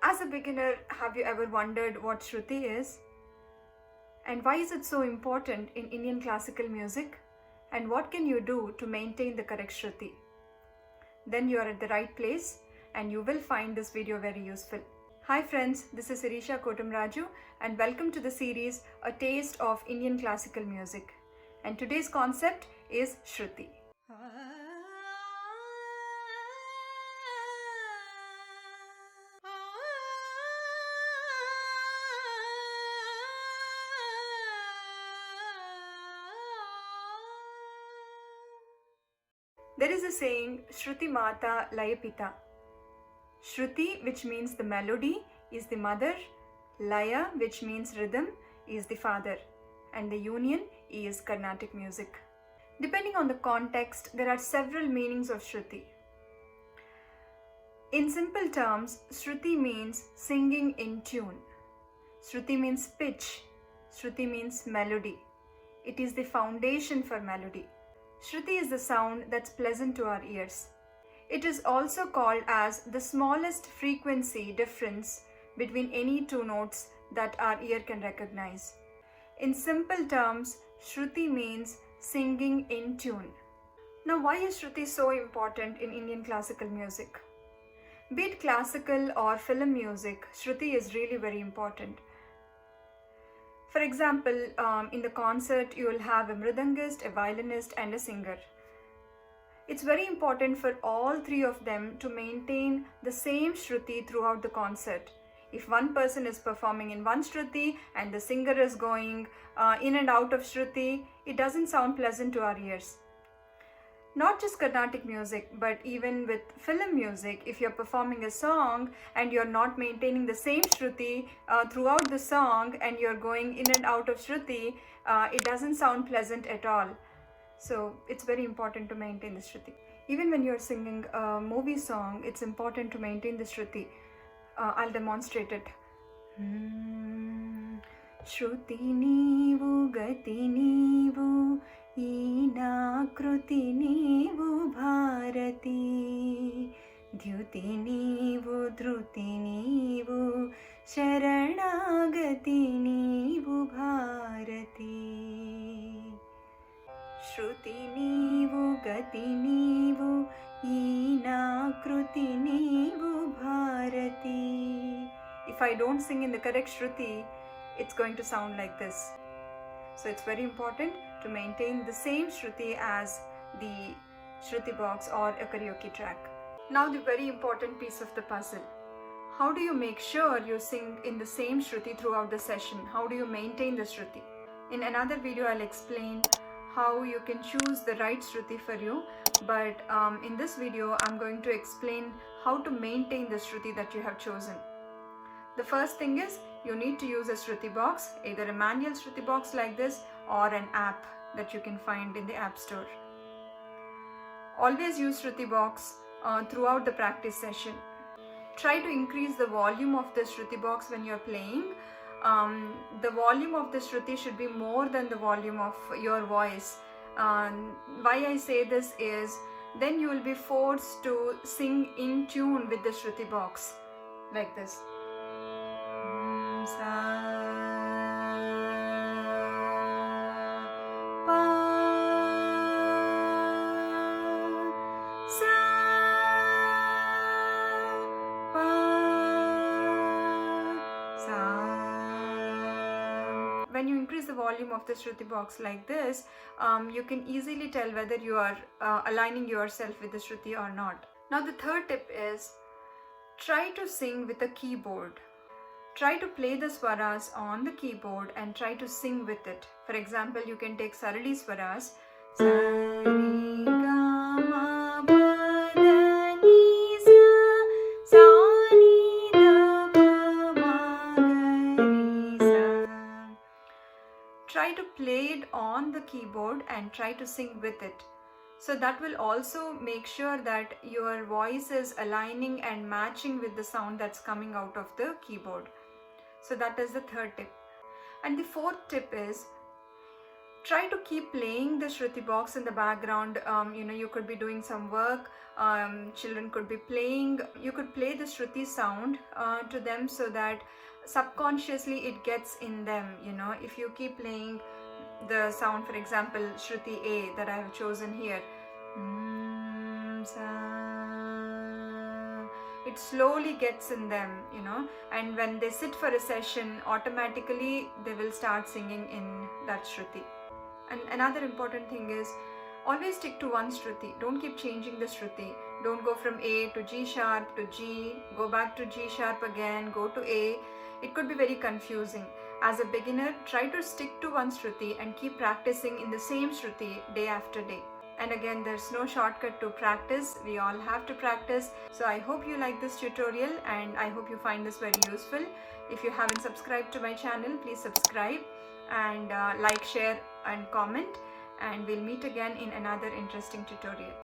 As a beginner, have you ever wondered what Shruti is? And why is it so important in Indian classical music? And what can you do to maintain the correct Shruti? Then you are at the right place and you will find this video very useful. Hi friends, this is Sirisha Kotamraju and welcome to the series A Taste of Indian Classical Music. And today's concept is Shruti. There is a saying, Shruti Mata Laya Pita. Shruti, which means the melody, is the mother. Laya, which means rhythm, is the father. And the union is Carnatic music. Depending on the context, there are several meanings of Shruti. In simple terms, Shruti means singing in tune. Shruti means pitch. Shruti means melody. It is the foundation for melody. Shruti is the sound that's pleasant to our ears. It is also called as the smallest frequency difference between any two notes that our ear can recognize. In simple terms, Shruti means singing in tune. Now, why is Shruti so important in Indian classical music? Be it classical or film music, Shruti is really very important. For example, in the concert, you will have a mridangist, a violinist, and a singer. It's very important for all three of them to maintain the same Shruti throughout the concert. If one person is performing in one Shruti and the singer is going in and out of Shruti, it doesn't sound pleasant to our ears. Not just Carnatic music, but even with film music, if you're performing a song and you're not maintaining the same Shruti throughout the song and you're going in and out of Shruti, it doesn't sound pleasant at all. So it's very important to maintain the Shruti. Even when you're singing a movie song, it's important to maintain the Shruti. I'll demonstrate it. Shruti neevu gati neevu Kruti neevu bharati Dhyuti neevu dhruti neevu Sharanagati neevu bharati Shruti neevu gati neevu Kruti neevu bharati. If I don't sing in the correct Shruti, it's going to sound like this. So it's very important to maintain the same Shruti as the Shruti box or a karaoke track. Now the very important piece of the puzzle. How do you make sure you sing in the same Shruti throughout the session? How do you maintain the Shruti? In another video, I'll explain how you can choose the right Shruti for you. But in this video, I'm going to explain how to maintain the Shruti that you have chosen. The first thing is, you need to use a Shruti box, either a manual Shruti box like this or an app that you can find in the App Store. Always use Shruti box throughout the practice session. Try to increase the volume of the Shruti box when you're playing. The volume of the Shruti should be more than the volume of your voice. Why I say this is, then you will be forced to sing in tune with the Shruti box, like this. When you increase the volume of the Shruti box like this, you can easily tell whether you are aligning yourself with the Shruti or not. Now the third tip is, try to sing with a keyboard. Try to play the swaras on the keyboard and try to sing with it. For example, you can take Sarali swaras. Try to play it on the keyboard and try to sing with it. So that will also make sure that your voice is aligning and matching with the sound that's coming out of the keyboard. So that is the third tip. And the fourth tip is, try to keep playing the Shruti box in the background. You could be doing some work, children could be playing, you could play the Shruti sound to them so that subconsciously it gets in them. If you keep playing the sound, for example, Shruti A that I have chosen here, it slowly gets in them, and when they sit for a session, automatically they will start singing in that Shruti. And another important thing is, always stick to one Shruti. Don't keep changing the Shruti. Don't go from A to G sharp to G, go back to G sharp again, go to A. It could be very confusing. As a beginner, try to stick to one Shruti and keep practicing in the same Shruti day after day. And again, there's no shortcut to practice. We all have to practice. So I hope you like this tutorial and I hope you find this very useful. If you haven't subscribed to my channel, please subscribe and like, share and comment, and we'll meet again in another interesting tutorial.